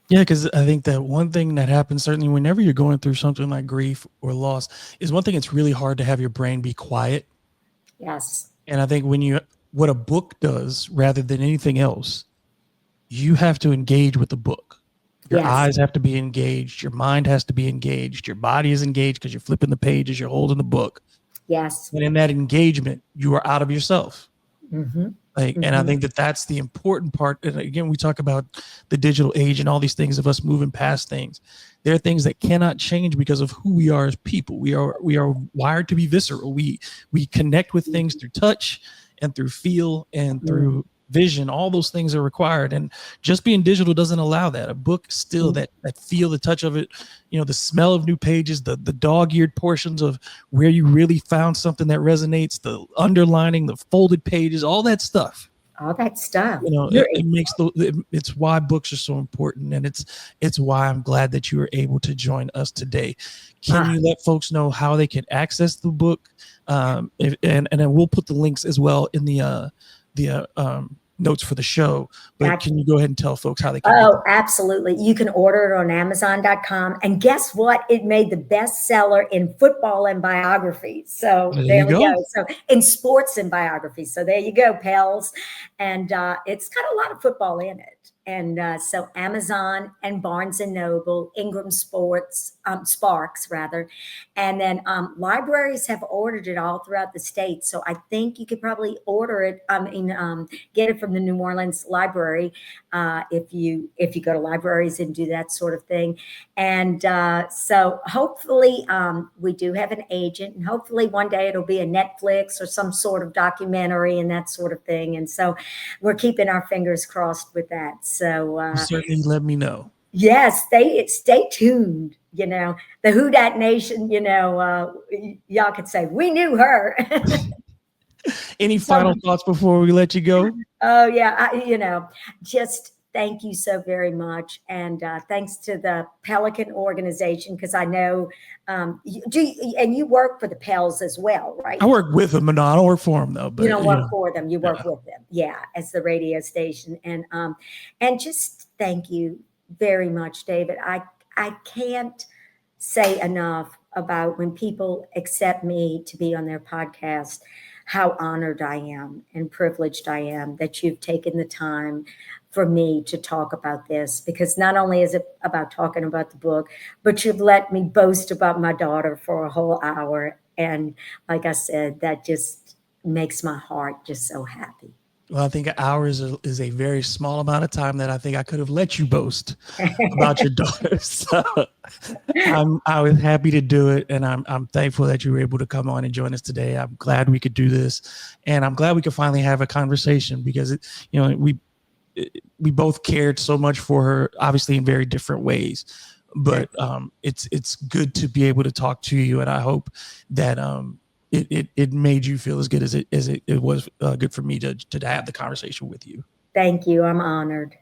Speaker 1: Yeah, because I think that one thing that happens, certainly whenever you're going through something like grief or loss, is one thing, it's really hard to have your brain be quiet.
Speaker 2: Yes.
Speaker 1: And I think what a book does rather than anything else, you have to engage with the book. Your
Speaker 2: Yes.
Speaker 1: eyes have to be engaged. Your mind has to be engaged. Your body is engaged because you're flipping the pages, you're holding the book.
Speaker 2: Yes.
Speaker 1: And in that engagement, you are out of yourself.
Speaker 2: Mm-hmm.
Speaker 1: And I
Speaker 2: Mm-hmm.
Speaker 1: think that that's the important part. And again, we talk about the digital age and all these things of us moving past things. There are things that cannot change because of who we are as people. We are wired to be visceral. We connect with things through touch and through feel and through vision. All those things are required, and just being digital doesn't allow that. A book still, that feel, the touch of it, the smell of new pages, the dog-eared portions of where you really found something that resonates, the underlining, the folded pages, all that stuff.
Speaker 2: All that stuff.
Speaker 1: It makes it's why books are so important, and it's why I'm glad that you were able to join us today. Can you let folks know how they can access the book? And then we'll put the links as well in the notes for the show. But can you go ahead and tell folks how they can get it?
Speaker 2: Oh, absolutely. You can order it on Amazon.com. And guess what? It made the bestseller in football and biography. So there we go. So in sports and biography. So there you go, pals. And it's got a lot of football in it. And so Amazon and Barnes and Noble, Ingram Sparks rather, and then libraries have ordered it all throughout the state. So I think you could probably order it. Get it from the New Orleans library if you go to libraries and do that sort of thing. And so hopefully we do have an agent, and hopefully one day it'll be a Netflix or some sort of documentary and that sort of thing. And so we're keeping our fingers crossed with that. So
Speaker 1: certainly let me know.
Speaker 2: Yes, stay tuned. The Who Dat Nation, y'all could say, we knew her.
Speaker 1: Any final thoughts before we let you go?
Speaker 2: Oh, yeah. Just thank you so very much. And thanks to the Pelican organization, because I know you work for the Pels as well, right?
Speaker 1: I work with them, but no, I don't work for them, though. But
Speaker 2: you don't work for them. You work with them. Yeah, as the radio station. And just thank you very much, David. I can't say enough about when people accept me to be on their podcast, how honored I am and privileged I am that you've taken the time for me to talk about this, because not only is it about talking about the book, but you've let me boast about my daughter for a whole hour. And like I said, that just makes my heart just so happy.
Speaker 1: Well, I think an hour is a very small amount of time that I think I could have let you boast about your daughter. So I was happy to do it, and I'm thankful that you were able to come on and join us today. I'm glad we could do this, and I'm glad we could finally have a conversation, because we both cared so much for her, obviously in very different ways. But it's good to be able to talk to you, and I hope that it made you feel as good as it was good for me to have the conversation with you.
Speaker 2: Thank you. I'm honored.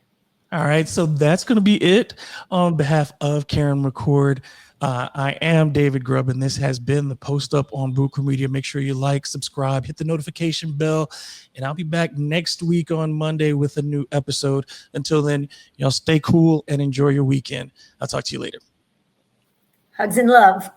Speaker 1: All right. So that's going to be it on behalf of Karen McCord. I am David Grubb, and this has been the Post Up on Buku Media. Make sure you like, subscribe, hit the notification bell, and I'll be back next week on Monday with a new episode. Until then, y'all stay cool and enjoy your weekend. I'll talk to you later.
Speaker 2: Hugs and love.